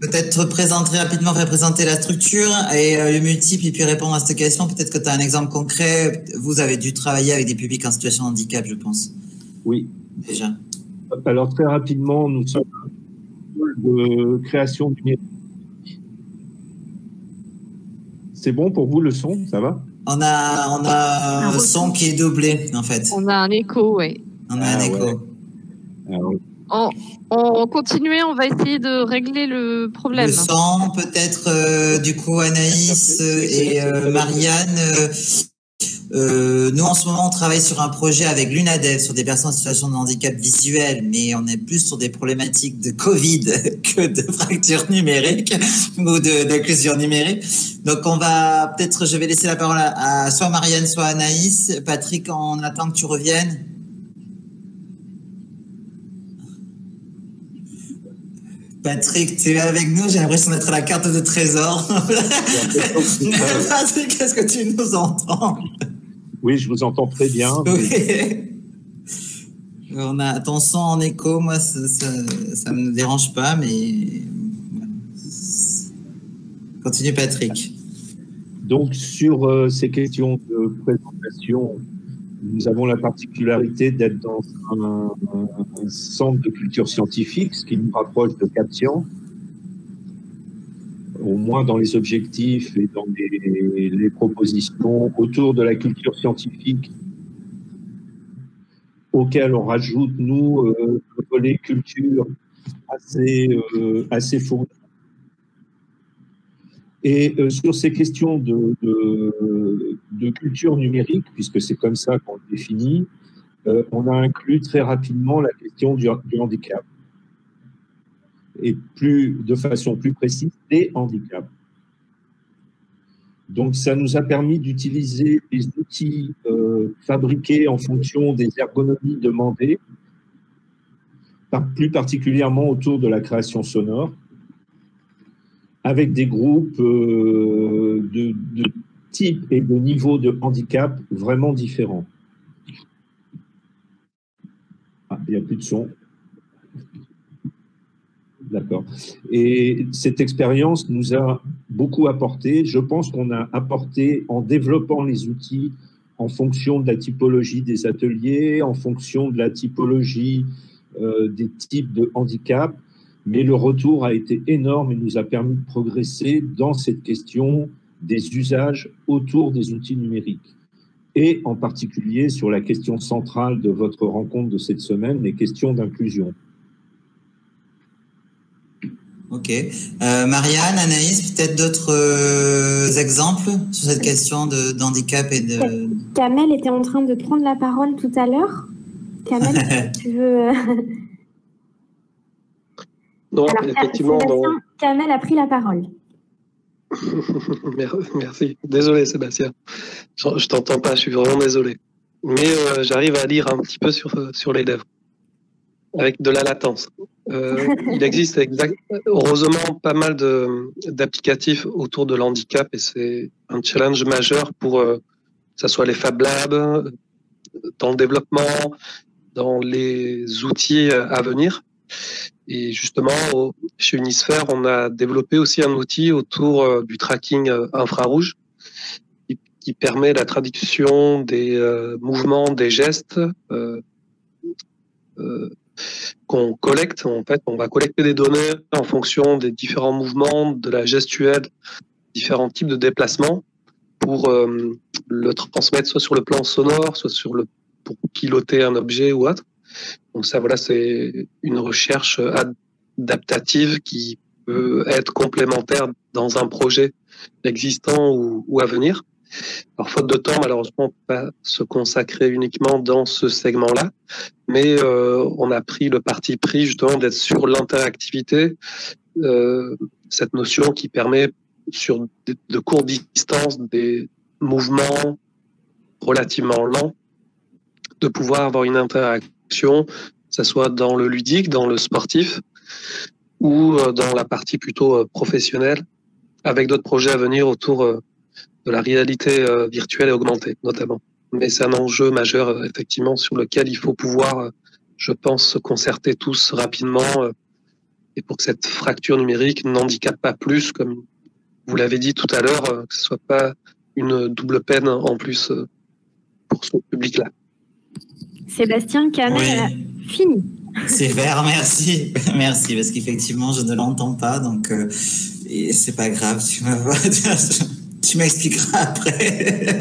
Peut-être représenter la structure et le multiple et puis répondre à cette question. Peut-être que tu as un exemple concret. Vous avez dû travailler avec des publics en situation de handicap, je pense. Oui. Déjà. Alors, très rapidement, nous sommes de création numérique. C'est bon pour vous, le son? Ça va? On a un son qui est doublé, en fait. On a un écho, oui. On a un écho. Ouais. On continue, on va essayer de régler le problème. Le son, peut-être, du coup, Anaïs et Marianne... nous, en ce moment, on travaille sur un projet avec l'UNADEF sur des personnes en situation de handicap visuel, mais on est plus sur des problématiques de Covid que de fracture numérique ou d'inclusion numérique. Donc, je vais laisser la parole à soit Marianne, soit Anaïs. Patrick, on attend que tu reviennes. Patrick, tu es avec nous, j'ai l'impression d'être à la carte de trésor. Patrick, est-ce que tu nous entends? Oui, je vous entends très bien. Oui. On a ton son en écho, moi, ça ne me dérange pas, mais... Continue, Patrick. Donc, sur ces questions de présentation, nous avons la particularité d'être dans un centre de culture scientifique, ce qui nous rapproche de CapScience, au moins dans les objectifs et dans les propositions autour de la culture scientifique, auquel on rajoute, nous, le volet culture assez fourni. Et sur ces questions de culture numérique, puisque c'est comme ça qu'on le définit, on a inclus très rapidement la question du handicap. Et de façon plus précise, des handicaps. Donc, ça nous a permis d'utiliser des outils fabriqués en fonction des ergonomies demandées, plus particulièrement autour de la création sonore, avec des groupes de type et de niveau de handicap vraiment différents. Ah, il n'y a plus de son. D'accord. Et cette expérience nous a beaucoup apporté. Je pense qu'on a apporté en développant les outils en fonction de la typologie des ateliers, en fonction de la typologie des types de handicap. Mais le retour a été énorme et nous a permis de progresser dans cette question des usages autour des outils numériques. Et en particulier sur la question centrale de votre rencontre de cette semaine, les questions d'inclusion. Ok. Marianne, Anaïs, peut-être d'autres exemples sur cette question d'handicap et de... Kamel était en train de prendre la parole tout à l'heure. Kamel, tu veux... Non, alors, effectivement. Kamel a pris la parole. Merci. Désolé, Sébastien. Je t'entends pas, je suis vraiment désolé. Mais j'arrive à lire un petit peu sur les lèvres. avec de la latence. Il existe heureusement pas mal d'applicatifs autour de l'handicap et c'est un challenge majeur pour que ce soit les Fab Labs, dans le développement, dans les outils à venir. Et justement, chez Unisphère, on a développé aussi un outil autour du tracking infrarouge qui permet la traduction des mouvements, des gestes qu'on collecte. En fait, on va collecter des données en fonction des différents mouvements, de la gestuelle, différents types de déplacements pour le transmettre soit sur le plan sonore, soit pour piloter un objet ou autre. Donc ça, voilà, c'est une recherche adaptative qui peut être complémentaire dans un projet existant ou à venir. Alors, faute de temps, malheureusement, on ne peut pas se consacrer uniquement dans ce segment-là, mais on a pris le parti pris justement d'être sur l'interactivité, cette notion qui permet sur de courtes distances, des mouvements relativement lents, de pouvoir avoir une interaction, que ce soit dans le ludique, dans le sportif, ou dans la partie plutôt professionnelle, avec d'autres projets à venir autour de la réalité virtuelle et augmentée, notamment. Mais c'est un enjeu majeur, effectivement, sur lequel il faut pouvoir, je pense, se concerter tous rapidement, et pour que cette fracture numérique n'handicape pas plus, comme vous l'avez dit tout à l'heure, que ce soit pas une double peine en plus pour ce public-là. Sébastien Kamel a fini. C'est vert, merci. Merci, parce qu'effectivement, je ne l'entends pas, donc c'est pas grave, tu m'expliqueras après.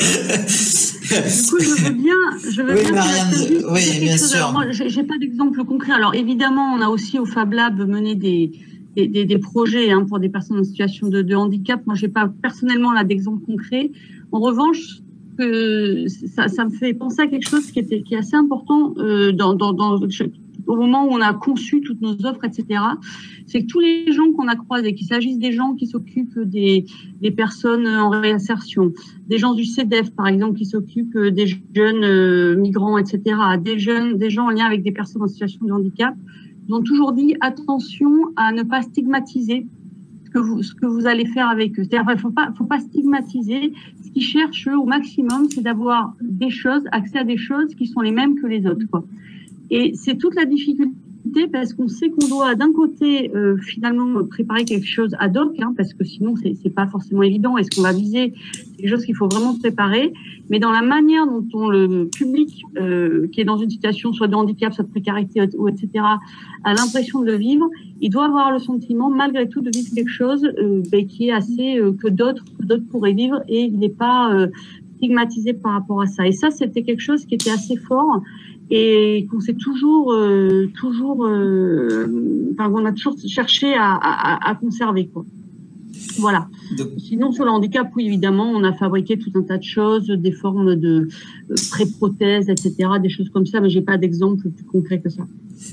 Du coup, je veux bien. Marianne, oui, bien sûr. Alors, moi, j'ai pas d'exemple concret. Alors, évidemment, on a aussi au Fab Lab mené des projets pour des personnes en situation de handicap. Moi, j'ai pas personnellement là d'exemple concret. En revanche, ça me fait penser à quelque chose qui est assez important au moment où on a conçu toutes nos offres, etc. C'est que tous les gens qu'on a croisés, qu'il s'agisse des gens qui s'occupent des personnes en réinsertion, des gens du CEDEF, par exemple, qui s'occupent des jeunes migrants, etc., des gens en lien avec des personnes en situation de handicap, ils ont toujours dit attention à ne pas stigmatiser ce que vous allez faire avec eux. C'est-à-dire, faut pas stigmatiser. Ce qu'ils cherchent eux, au maximum, c'est d'avoir accès à des choses qui sont les mêmes que les autres, quoi. Et c'est toute la difficulté parce qu'on sait qu'on doit d'un côté finalement préparer quelque chose ad hoc, parce que sinon c'est pas forcément évident. Et ce qu'on va viser, c'est quelque chose qu'il faut vraiment préparer. Mais dans la manière dont le public qui est dans une situation soit de handicap, soit de précarité, ou etc., a l'impression de le vivre, il doit avoir le sentiment malgré tout de vivre quelque chose qui est assez que d'autres pourraient vivre et il n'est pas stigmatisé par rapport à ça. Et ça, c'était quelque chose qui était assez fort. Et qu'on s'est on a toujours cherché à conserver, quoi. Voilà. Sinon, sur le handicap, oui, évidemment, on a fabriqué tout un tas de choses, des formes de pré-prothèses, etc., des choses comme ça, mais j'ai pas d'exemple plus concret que ça.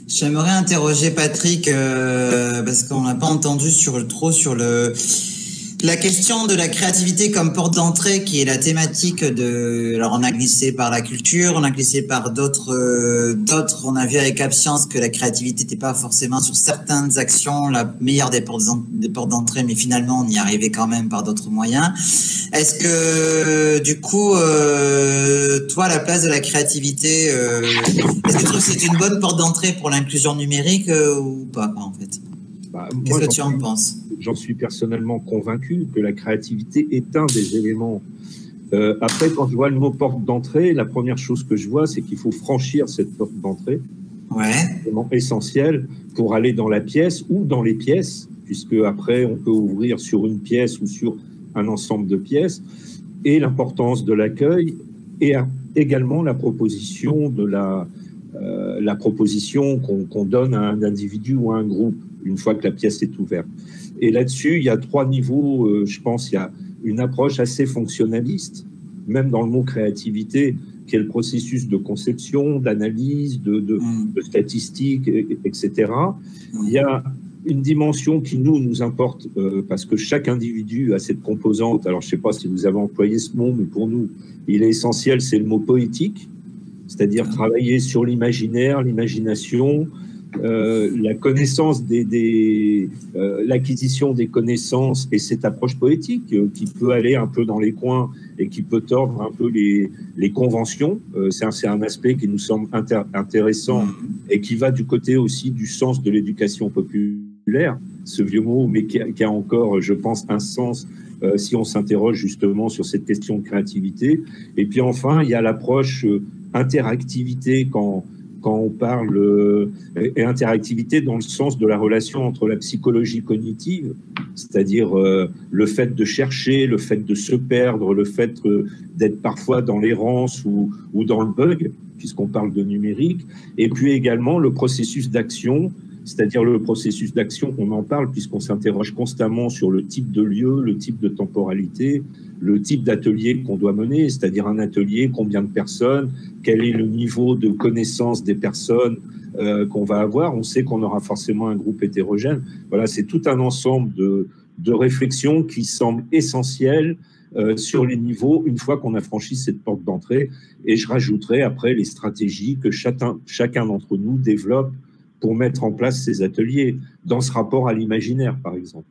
J'aimerais interroger Patrick, parce qu'on n'a pas entendu trop sur la question de la créativité comme porte d'entrée, qui est la thématique alors on a glissé par la culture, on a glissé par d'autres, on a vu avec Abscience que la créativité n'était pas forcément sur certaines actions la meilleure des portes d'entrée, mais finalement on y arrivait quand même par d'autres moyens. Est-ce que, du coup, toi, à la place de la créativité, est-ce que tu trouves que c'est une bonne porte d'entrée pour l'inclusion numérique ou pas, en fait? Qu'est-ce que tu en penses? J'en suis personnellement convaincu que la créativité est un des éléments. Après, quand je vois le mot porte d'entrée, la première chose que je vois, c'est qu'il faut franchir cette porte d'entrée. Ouais. C'est vraiment essentiel pour aller dans la pièce ou dans les pièces, puisque après, on peut ouvrir sur une pièce ou sur un ensemble de pièces. Et l'importance de l'accueil et également la proposition la proposition qu'on donne à un individu ou à un groupe une fois que la pièce est ouverte. Et là-dessus, il y a 3 niveaux, je pense. Il y a une approche assez fonctionnaliste, même dans le mot créativité, qui est le processus de conception, d'analyse, de statistiques, etc. Il y a une dimension qui nous importe, parce que chaque individu a cette composante. Alors, je ne sais pas si vous avez employé ce mot, mais pour nous, il est essentiel, c'est le mot poétique, c'est-à-dire travailler sur l'imaginaire, l'imagination, la connaissance l'acquisition des connaissances et cette approche poétique qui peut aller un peu dans les coins et qui peut tordre un peu les conventions. C'est un aspect qui nous semble intéressant et qui va du côté aussi du sens de l'éducation populaire, ce vieux mot, mais qui a encore, je pense, un sens si on s'interroge justement sur cette question de créativité. Et puis enfin, il y a l'approche interactivité quand on parle et interactivité dans le sens de la relation entre la psychologie cognitive, c'est-à-dire le fait de chercher, le fait de se perdre, le fait d'être parfois dans l'errance ou dans le bug, puisqu'on parle de numérique, et puis également le processus d'action, c'est-à-dire le processus d'action, on en parle puisqu'on s'interroge constamment sur le type de lieu, le type de temporalité, le type d'atelier qu'on doit mener, c'est-à-dire un atelier, combien de personnes, quel est le niveau de connaissance des personnes qu'on va avoir. On sait qu'on aura forcément un groupe hétérogène. Voilà, c'est tout un ensemble de réflexions qui semblent essentielles sur les niveaux une fois qu'on a franchi cette porte d'entrée. Et je rajouterai après les stratégies que chacun d'entre nous développe pour mettre en place ces ateliers, dans ce rapport à l'imaginaire, par exemple.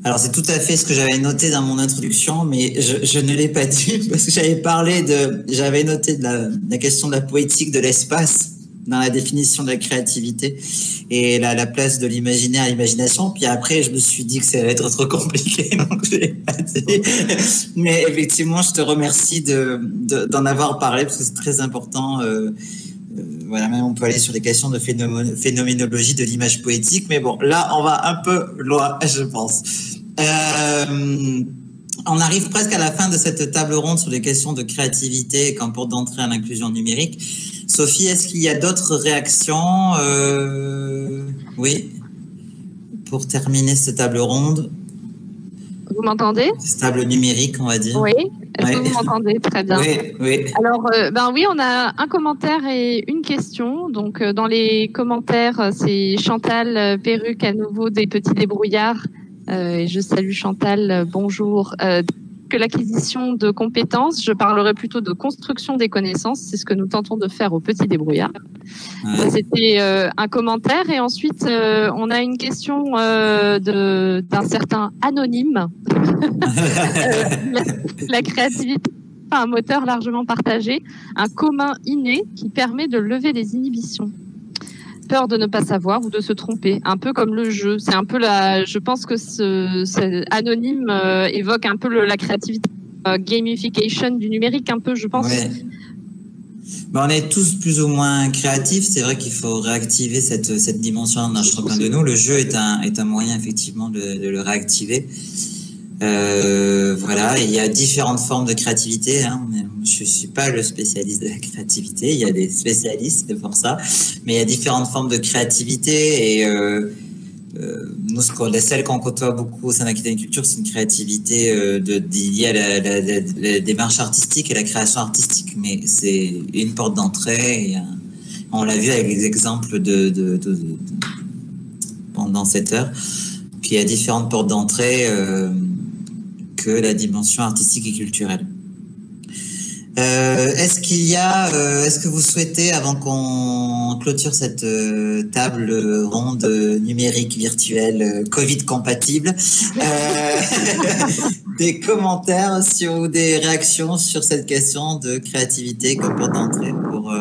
Alors, c'est tout à fait ce que j'avais noté dans mon introduction, mais je ne l'ai pas dit, parce que j'avais noté la question de la poétique de l'espace dans la définition de la créativité et la place de l'imaginaire à l'imagination. Puis après, je me suis dit que ça allait être trop compliqué, donc je ne l'ai pas dit. Mais effectivement, je te remercie d'en avoir parlé, parce que c'est très important. Voilà, même on peut aller sur des questions de phénoménologie de l'image poétique, mais bon, là, on va un peu loin, je pense. On arrive presque à la fin de cette table ronde sur les questions de créativité comme porte d'entrée à l'inclusion numérique. Sophie, est-ce qu'il y a d'autres réactions? Oui, pour terminer cette table ronde. Vous m'entendez? Cette table numérique, on va dire. Oui. Est-ce que vous m'entendez? Très bien. Oui. Alors, oui, on a un commentaire et une question. Donc, dans les commentaires, c'est Chantal Perruque à nouveau des Petits Débrouillards. Et je salue Chantal, bonjour. Que l'acquisition de compétences, je parlerai plutôt de construction des connaissances. C'est ce que nous tentons de faire aux Petits Débrouillards. Ouais. C'était un commentaire. Et ensuite, on a une question d'un certain anonyme. La créativité, un moteur largement partagé, un commun inné qui permet de lever les inhibitions. Peur de ne pas savoir ou de se tromper, un peu comme le jeu. C'est un peu je pense que ce anonyme évoque un peu la créativité, gamification du numérique, un peu, je pense. Ouais. Ben, on est tous plus ou moins créatifs. C'est vrai qu'il faut réactiver cette dimension dans chacun de nous. Le jeu est un moyen effectivement de le réactiver. Voilà, et il y a différentes formes de créativité. Hein. Je suis pas le spécialiste de la créativité. Il y a des spécialistes pour ça, mais il y a différentes formes de créativité. Et nous, celle qu'on côtoie beaucoup au sein d'Aquitaine Culture, c'est une créativité liée à la démarche artistique et la création artistique. Mais c'est une porte d'entrée. On l'a vu avec les exemples pendant cette heure. Puis il y a différentes portes d'entrée. Que la dimension artistique et culturelle. Est-ce que vous souhaitez, avant qu'on clôture cette table ronde numérique virtuelle Covid compatible, des commentaires ou des réactions sur cette question de créativité comme porte d'entrée pour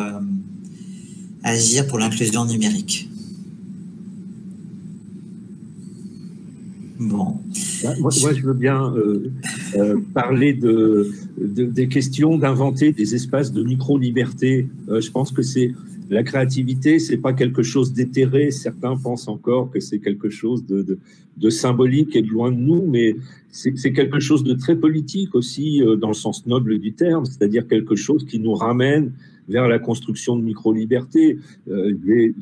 agir pour l'inclusion numérique? Bon. Moi, je veux bien parler des questions d'inventer des espaces de micro-liberté. Je pense que la créativité, c'est pas quelque chose d'éthéré. Certains pensent encore que c'est quelque chose de symbolique et de loin de nous, mais c'est quelque chose de très politique aussi, dans le sens noble du terme, c'est-à-dire quelque chose qui nous ramène vers la construction de micro-liberté. Je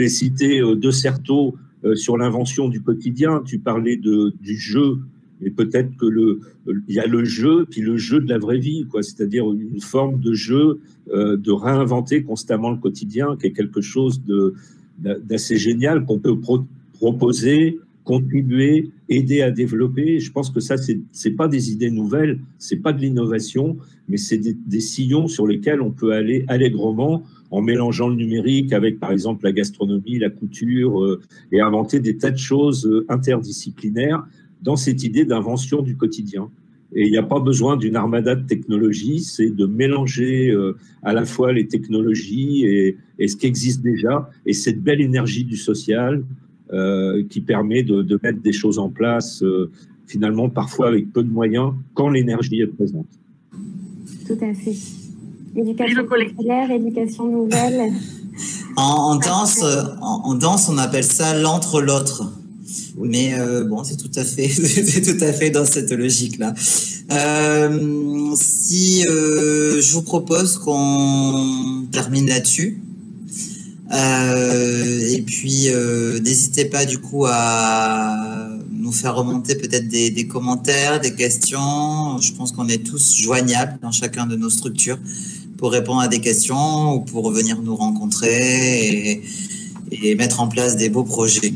vais citer De Certeau sur l'invention du quotidien. Tu parlais du jeu, et peut-être il y a le jeu, puis le jeu de la vraie vie, quoi. C'est-à-dire une forme de jeu, de réinventer constamment le quotidien, qui est quelque chose d'assez génial qu'on peut proposer contribuer, aider à développer. Je pense que ça, c'est pas des idées nouvelles, c'est pas de l'innovation, mais c'est des sillons sur lesquels on peut aller allègrement en mélangeant le numérique avec, par exemple, la gastronomie, la couture, et inventer des tas de choses interdisciplinaires dans cette idée d'invention du quotidien. Et il n'y a pas besoin d'une armada de technologies, c'est de mélanger à la fois les technologies et ce qui existe déjà, et cette belle énergie du social qui permet de mettre des choses en place, finalement, parfois avec peu de moyens, quand l'énergie est présente. Tout à fait. Éducation populaire, éducation nouvelle. En danse, on appelle ça l'entre l'autre. Mais bon, c'est tout à fait dans cette logique-là. Si je vous propose qu'on termine là-dessus, et puis n'hésitez pas du coup à nous faire remonter peut-être des commentaires, des questions. Je pense qu'on est tous joignables dans chacun de nos structures pour répondre à des questions ou pour venir nous rencontrer et mettre en place des beaux projets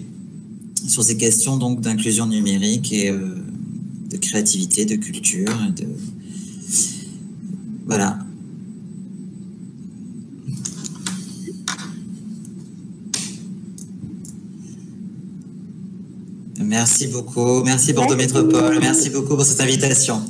sur ces questions donc d'inclusion numérique et de créativité, de culture, voilà. Merci beaucoup, merci Bordeaux Métropole, merci beaucoup pour cette invitation.